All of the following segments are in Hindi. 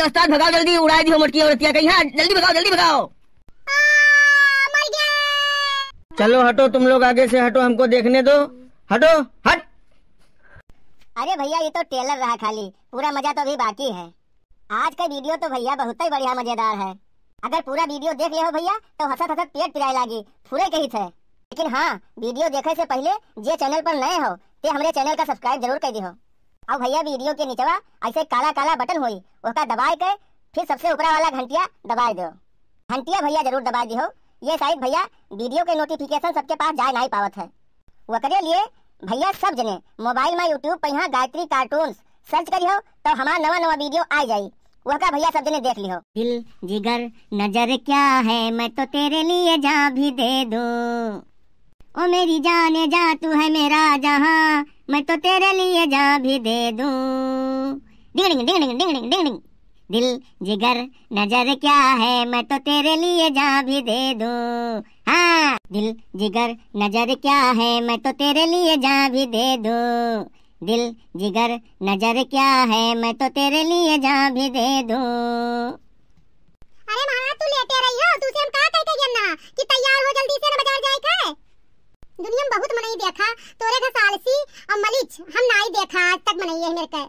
अरे उस्ताद भगाओ जल्दी, उड़ा दी हो मोटकी औरतिया कहीं। हाँ जल्दी भगाओ जल्दी भगाओ। मर गया। चलो हटो, तुम लोग आगे से हटो, हमको देखने दो। हटो हट। अरे भैया ये तो ट्रेलर रहा खाली, पूरा मजा तो अभी बाकी है। आज का वीडियो तो भैया बहुत ही बढ़िया मजेदार है। अगर पूरा वीडियो देख लिया हो भैया तो हंसत हंसत पेट पिराए लागी, फूले कही थे। लेकिन हाँ, वीडियो देखे से पहले जे चैनल पर नए हो ते हमारे चैनल का सब्सक्राइब जरूर कर दी हो। और भैया वीडियो के नीचवा ऐसे काला काला बटन होई, उसका दबाए के फिर सबसे ऊपर वाला घंटिया दबाए दो। घंटिया भैया जरूर दबा दी हो। ये शायद भैया वीडियो के नोटिफिकेशन सबके पास जा नहीं पावत है। वकरे लिए भैया सब जने मोबाइल में यूट्यूब पर यहाँ गायत्री कार्टून सर्च करी हो तो हमारा नवा नवा वीडियो आ जाये। वह का भैया सब जने देख लियो। दिल जिगर नजर क्या है, मैं तो तेरे लिए जान भी दे दूं। ओ मेरी जाने जा, तू है मेरा जहां, मैं तो तेरे लिए जान भी दे दूं। डिंग डिंग डिंग डिंग डिंग डिंग डिंग। दिल जिगर नजर क्या है, मैं तो तेरे लिए जान भी दे दूं। हाँ, दिल जिगर नजर क्या है, मैं तो तेरे लिए जान भी दे दूं। दिल जिगर नजर क्या है, मैं तो तेरे लिए जान भी दे दूं। अरे महाराज तू लेटे रही हो, तुझे हम कहा कहते जन्ना कि तैयार हो जल्दी से, ना बाजार जाए का। दुनिया में बहुत मनई देखा, तोरे का सालसी और मलिच हम नहीं देखा आज तक मनई है मेरे के।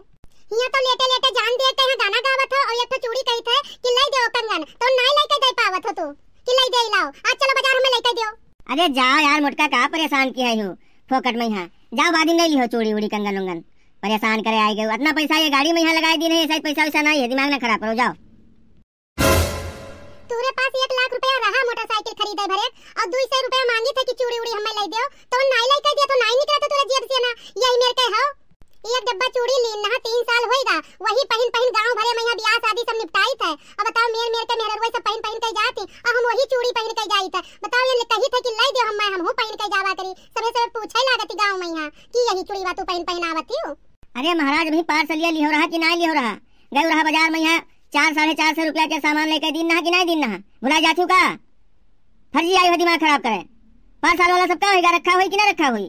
यहाँ तो लेटे लेटे जान देते हैं, गाना गावत हो और एक तो चूड़ी कही थे कि लाई दो कंगन, तो नहीं लेके दे पावत हो तू कि लाई दे लाओ। आज चलो बाजार हमें लेके दो। अरे जाओ यार मोटका, कहाँ परेशान किया है फोकट में। यहाँ जाओ बाद में ले लियो चूड़ी उड़ी कंगन उंगन, परेशान करे आए गए। इतना पैसा ये गाड़ी में यहाँ लगाई दी नहीं, शायद पैसा वैसा नहीं है, दिमाग ना खराब करो। जाओ तुरे पास 1 लाख रुपया रहा मोटरसाइकिल खरीदे भरे और 200 रुपया मांगी थे कि चूड़ी उड़ी हमें ले दो, तो नहीं लेके दिया तो नहीं निकला तो तोरा जेब से ना। यही मेरे के हो एक डब्बा चूड़ी ली ना, 3 साल होएगा वही पहन पहन गांव भरे में यहाँ ब्याह शादी सब निपटाई थे। अब बताओ मेर मेर के मेहरवा सब पहन पहन के जाती और हम वही चूड़ी पहन के जाई थे। बताओ ये कही थे कि ले दो, हम हो पहन के जावा करी। सबे सब पूछे लागती गांव में यहाँ कि यही चूड़ी बा तू पहन पहन आवती हो। अरे महाराज अभी पार्सलिया लियो रहा कि नहीं लियो रहा, गए रहा बाजार में यहाँ 400-450 रुपया के सामान लेके दिन ना कि नहीं दिन ना भुला जाती का। फर्जी आई हो दिमाग खराब करे। 5 साल वाला सबका होगा, रखा हुई कि ना रखा हुई।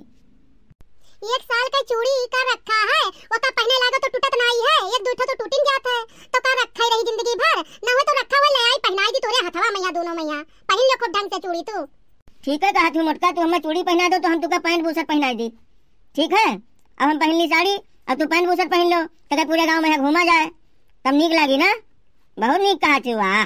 1 साल का चूड़ी का रखा है, वो का पहने लगा तो टूटत नहीं है, एक दूठा तो टूट जाता है, तो का रखा ही रही जिंदगी भर। ना हो तो रखा हुआ ले आई पहनाई दी तोरे हथवा में यहाँ दोनों में यहाँ पहन लो खूब ढंग से चूड़ी तू। ठीक है कहा तू मोटका, तू हमें चूड़ी पहना दो तो हम तुका पैंट बुशर्ट पहना दी। ठीक है अब हम पहन ली साड़ी, अब तू पैंट बुशर्ट पहन लो तो पूरे गाँव में घूमा जाए, तब नीक लगी ना। बहुत नीक कहा तू। वाह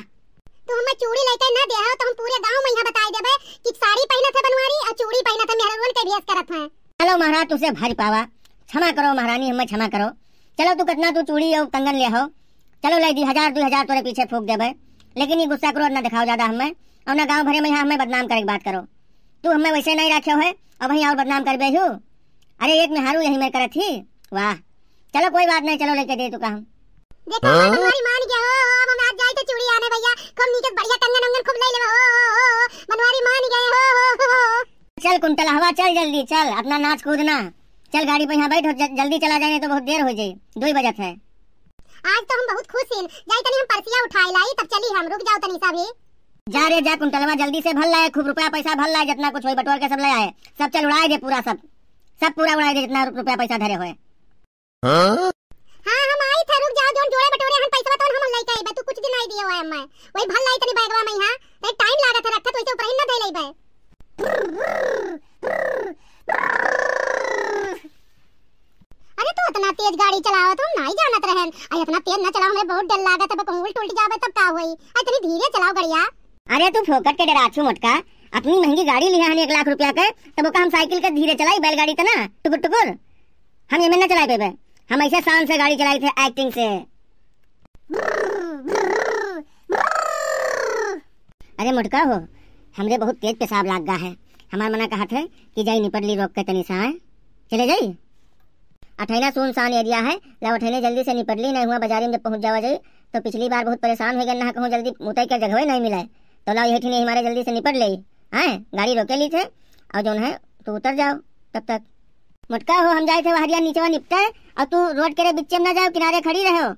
तू हमें चूड़ी लेके ना दे तो हम पूरे गांव में यहाँ बताई देबे कि साड़ी पहना था बनवारी और चूड़ी पहना था मेहरवन के भेस करत है। चलो महाराज तुझसे भारी पावा, क्षमा करो महारानी, हमें क्षमा करो। चलो तू कितना तू चूड़ी और कंगन ले हो, चलो ले दी 1000-2000 तोरे पीछे फूक देबे। लेकिन ये गुस्सा करो ना दिखाओ ज्यादा हमें, और ना गाँव भरे में यहाँ हमें बदनाम करे बात करो। तू हमें वैसे नहीं रखे है और वही और बदनाम कर बेहू। अरे एक मेहरू यही मैं करत थी। वाह चलो कोई बात नहीं, चलो लेके दे तू का। देखो बनवारी मान गया हो, अब हम आज जाए तो चूड़ी आने भैया खूब नीचे बढ़िया कंगन उंगन खूब ले ले हो, बनवारी मान गए हो। चल कुंटल हवा चल जल्दी चल, अपना नाच कूदना। चल गाड़ी पे यहाँ बैठो, जल्दी चला जाए तो बहुत देर हो जाए, 2 बजत है। आज तो हम बहुत खुश हैं, जाए तनी हम परसिया उठाए लाई तब चली हम, रुक जाओ तनी सा भी। जा रे जा कुंटलवा जल्दी से भर लाए, खूब रुपया पैसा भर लाए, जितना कुछ होई बटोर के सब ले आए। सब चल उड़ाए दे पूरा, सब पूरा उड़ाए दे जितना रुपया पैसा धरे हुए। हाँ हम आई थे, रुक जाओ, जोन जोड़े बटोरे हम पैसा तो हम लेके आइबे, तू कुछ दिन नहीं दियो है मैं वही भर लाई तनी बैगवा में यहाँ, रे टाइम लागत है रखत तो इसे ऊपर ही ना दे लेबे। अरे तू इतना तेज गाड़ी चलाओ तो हम नहीं जानत रहन। अरे इतना तेज ना चलाओ, हमें बहुत डर लागत है, कहूं उल्ट जावे तब का होई। इतनी धीरे चलाओ गाड़िया। अरे तू फोकट के डराछू मोटका, अपनी महंगी गाड़ी लिया हन 1 लाख रुपया के, तब का हम साइकिल के धीरे चलाई, बैलगाड़ी त ना टुकुर टुकुर हम ये में ना चलाई पेबे। हम ऐसे शान से गाड़ी चलाई थे एक्टिंग से। अरे मोटका हो, हमरे बहुत तेज पेशाब लाग गा है, हमार मना कहा थे कि जाई निपट ली रोक के तनी सा चले जाई। अठैना सुनसान एरिया है, ला अठैने जल्दी से निपट ली, नहीं हुआ बाजारी में जब पहुंच जावा जाई तो पिछली बार बहुत परेशान हो गए ना, कहूँ जल्दी मुतई के जगह नहीं मिले तो ला यही नहीं हमारे जल्दी से निपट ली है। गाड़ी रोके ली थे और जो है तो उतर जाओ तब तक। मोटका हो हम जाए थे हरिया नीचे निपटे और तू रोड के बीच में ना जाओ, किनारे खड़ी रहो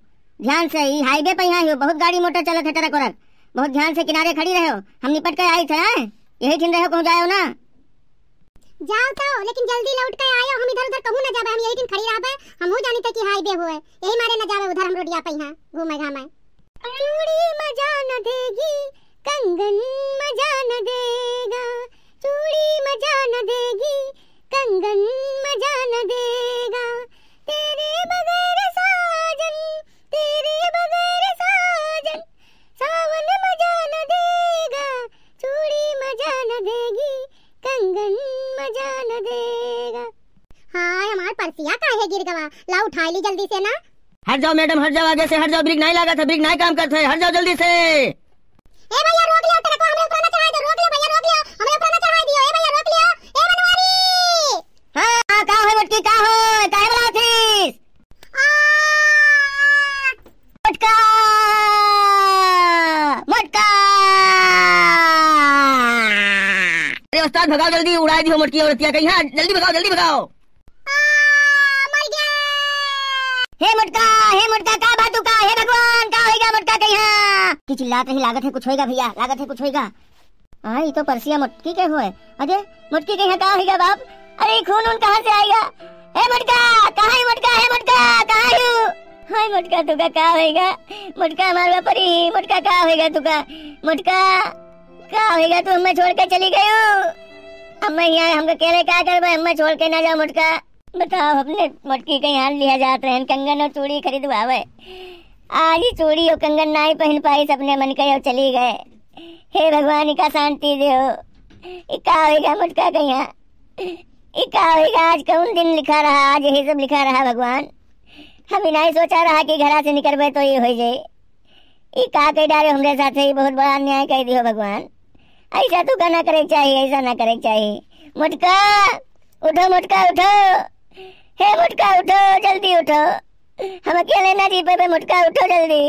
ध्यान से। ही हाईवे पे यहाँ बहुत गाड़ी मोटर चलत है ट्रक वरक, बहुत ध्यान से किनारे खड़ी रहो। हम निपट के आई थे, यही ठिन रहो कहूँ जाओ ना। जाओ तो लेकिन जल्दी लौट के आयो, हम इधर उधर कहूँ ना जाबे, हम यही दिन खड़ी रहबे। हम हो जानी थे कि हाईवे हुए, यही मारे ना जाबे उधर हम रोडिया पे यहाँ घूमे घामे। चूड़ी मजा न देगी, कंगन मजा न देगा, चूड़ी मजा न देगी, कंगन मजा न देगा, तेरे बगैर साजन, तेरे बगैर साजन, सावन मजा न देगा, चूड़ी मजा न देगी, कंगन मजा न देगा। हाँ हमार परसिया काहे गिर गवा, ला उठा ली जल्दी से ना। हट जाओ मैडम, हट जाओ, आगे से हट जाओ, ब्रेक नहीं लगा था, ब्रेक नहीं काम करते, हट जाओ जल्दी से। ए भैया रोक लियो, तेरे को हमरे ऊपर ना चढ़ाई दो, रोक लियो भैया, रोक लियो, हमरे ऊपर ना चढ़ाई दियो, ए भैया रोक लियो, ए बनवारी। हाँ का है मटकी, का है, काहे बुलाओ थी? मटका मटका, अरे उस्ताद भगाओ जल्दी, उड़ा दियो मटकी औरतिया कहीं, हाँ जल्दी भगाओ, जल्दी भगाओ। मर गया। हे मटका का बातू का, हे भगवान का होएगा मटका कहीं, हाँ की चिल्लाते ही, लागत है कुछ होएगा भैया, लागत है कुछ होएगा। हाँ ये तो परसिया मटकी के हुए, अरे मटकी कहीं का होएगा बाप, अरे खून उन कहाँ से आएगा? हे मटका कहाँ है, मटका है, मटका कहाँ है? हाय मटका तुका का होएगा, मटका हमारे परी, मटका का होएगा तुका, मटका का होएगा, तू हमें छोड़ के चली गई हो, अम्मा यहाँ हमको अकेले क्या करबे, हमें छोड़ के ना जाओ मटका। बताओ अपने मटकी कहीं हाल लिया जाते हैं, कंगन और चूड़ी खरीदवावे, आज ही चूड़ी और कंगन ना ही पहन पाई, अपने मन के और चली गए। हे भगवान का शांति दो, इका होएगा मटका कहीं, इका होएगा, आज कौन दिन लिखा रहा, आज यही सब लिखा रहा भगवान, हम नहीं सोचा रहा कि घरा से निकलबे तो ये हो जाए, इका कह डाले हमरे साथ ही, बहुत बड़ा अन्याय कह दियो भगवान, ऐसा तो करना करे चाहिए, ऐसा ना करे चाहिए। मटका उठो, मटका उठो, हे मटका उठो, जल्दी उठो, हम अकेले ना जी पे, मटका उठो जल्दी।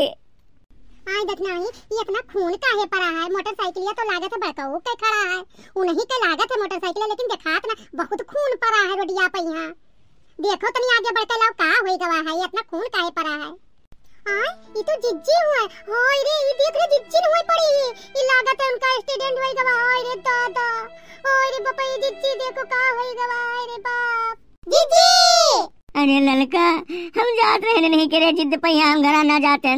आई देखना ही ये इतना खून काहे पड़ा है, मोटरसाइकिल तो लागत है बड़काऊ के खड़ा है, उन्हीं के लागत है मोटरसाइकिल, लेकिन देखात ना बहुत खून पड़ा है रोडिया पे यहाँ, देखो तनी आगे बढ़ के लाओ का होई गवा है, ये इतना खून काहे पड़ा है। आय ये तो जिज्जी हुआ है, हाय रे ये देख रे जिज्जी हुई पड़ी है, ये लागत है उनका एक्सीडेंट होई गवा, हाय रे दादा, हाय रे बापा, ये जिज्जी देखो का होई गवा, हाय रे बाप जिज्जी। अरे ललका हम जात रहे नहीं करे जिद पहिया, हम घरा ना जाते,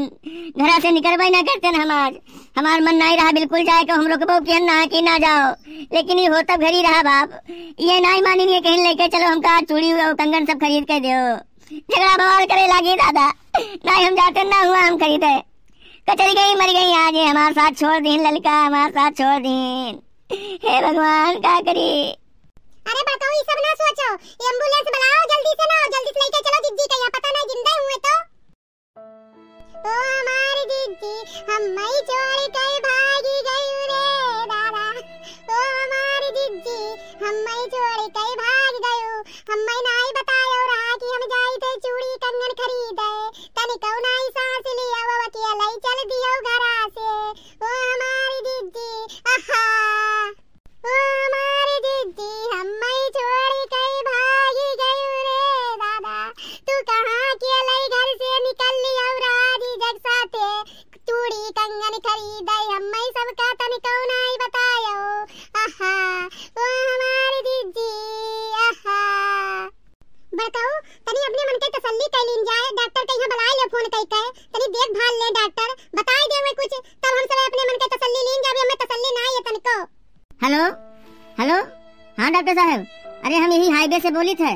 घरा से निकलवाई ना करते हम, आज हमार मन नहीं रहा बिल्कुल जाए को, हम लोग के ना कि ना जाओ, लेकिन ये हो तब घर ही रहा बाप, ये नहीं मानी नहीं कहीं लेके चलो, हमका चूड़ी और कंगन सब खरीद के दो, झगड़ा बवाल करे लगी दादा, नहीं हम जाते ना हुआ हम खरीदे, चली गई मर गई, आज हमारे साथ छोड़ दीन ललका, हमारे साथ छोड़ दीन, हे भगवान क्या करी। अरे बताओ ये सब ना सोचो, एम्बुलेंस बुलाओ जल्दी से, ना जल्दी से लेके चलो जिज्जी के, यहाँ पता नहीं जिंदा हुए तो। ओ हमारी जिज्जी हम मई छोड़ के भागी गई रे दादा, ओ हमारी जिज्जी हम मई छोड़ के भाग गई, हम मई नहीं बतायो रहा कि हम जाई थे चूड़ी कंगन खरीदे, तनी कौन आई सांस लिया वो अकेला ही चल दियो घरा से, ओ हमारी जिज्जी आहा, ओ हमारी जिज्जी हम मई छोड़ के भागी गई रे दादा, तू कहाँ के लई घर से निकल लिया राजी जग साथे, चूड़ी कंगन खरीदे हम मई सबका तनी कौन आई बतायो, आहा ओ हमारी जिज्जी आहा। बताओ तनी अपने मन के तसल्ली कर लीन जाए, डॉक्टर के यहाँ बुलाए ले फोन कई के, तनी देखभाल ले डॉक्टर, बताई देवे कुछ, तब हम सब अपने मन के तसल्ली लीन जाए, हमें तसल्ली ना है तनको। हेलो हेलो, हाँ डॉक्टर साहब, अरे हम यही हाईवे से बोली थे,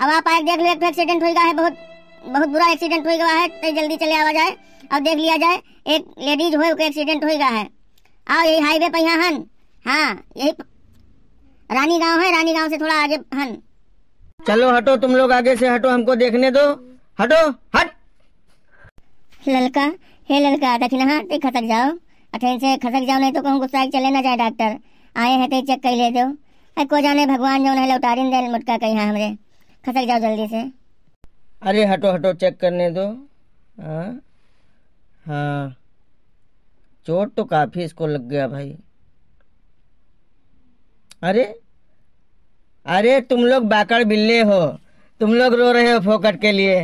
अब आप आए देख लो, एक एक्सीडेंट हो गया है, बहुत बहुत बुरा एक्सीडेंट हो गया है, तो जल्दी चले आवा जाए और देख लिया जाए, एक लेडीज हो के एक्सीडेंट हो गया है, आओ यही हाईवे पे यहाँ हन, हाँ यही रानी गांव है, रानी गांव से थोड़ा आगे हन। चलो हटो तुम लोग, आगे से हटो, हमको देखने दो, हटो हट। ललका हे ललका देखना, हाँ खसक जाओ, अठेन से खसक जाओ, नहीं तो कहूँ गुस्सा चले ना जाए, डॉक्टर आए हैं तो चेक कर ले दो, को जाने भगवान जो है लौटारिन दे मुटका कहीं हमरे, खसक जाओ जल्दी से। अरे हटो हटो, चेक करने दो, हाँ हाँ चोट तो काफी इसको लग गया भाई। अरे अरे तुम लोग बाकड़ बिल्ले हो, तुम लोग रो रहे हो फोकट के लिए,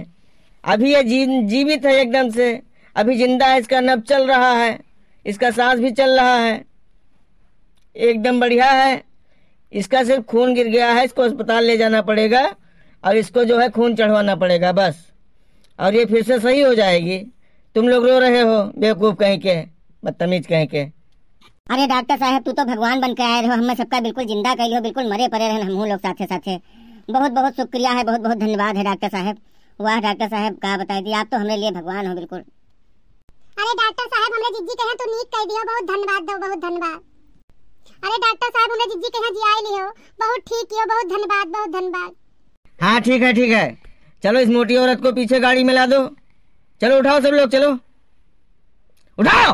अभी ये जीवित है एकदम से, अभी जिंदा है, इसका नब्ज चल रहा है, इसका सांस भी चल रहा है, एकदम बढ़िया है, इसका सिर्फ खून गिर गया है, इसको अस्पताल ले जाना पड़ेगा और इसको जो है खून चढ़वाना पड़ेगा बस, और ये फिर से सही हो जाएगी। तुम लोग रो रहे हो बेवकूफ कहीं के, बदतमीज कहीं के। अरे डॉक्टर साहब तू तो भगवान बन के आए रहो, हमें सबका बिल्कुल जिंदा कर लियो, बिल्कुल मरे पड़े रहन हम लोग साथे साथे। बहुत बहुत शुक्रिया है, बहुत बहुत धन्यवाद है डॉक्टर साहब। वाह डॉक्टर साहब का बताई दी, आप तो हमारे लिए भगवान हो बिल्कुल। अरे डॉक्टर साहब हमरे जिज्जी कहे तो नीक कह दियो, बहुत धन्यवाद दो, बहुत धन्यवाद। अरे डॉक्टर साहब हमरे जिज्जी कहे जियाई लियो, बहुत ठीक कियो, बहुत धन्यवाद, बहुत धन्यवाद। हाँ ठीक है ठीक है, चलो इस मोटी औरत को पीछे गाड़ी में ला दो। चलो उठाओ सब लोग, चलो उठाओ।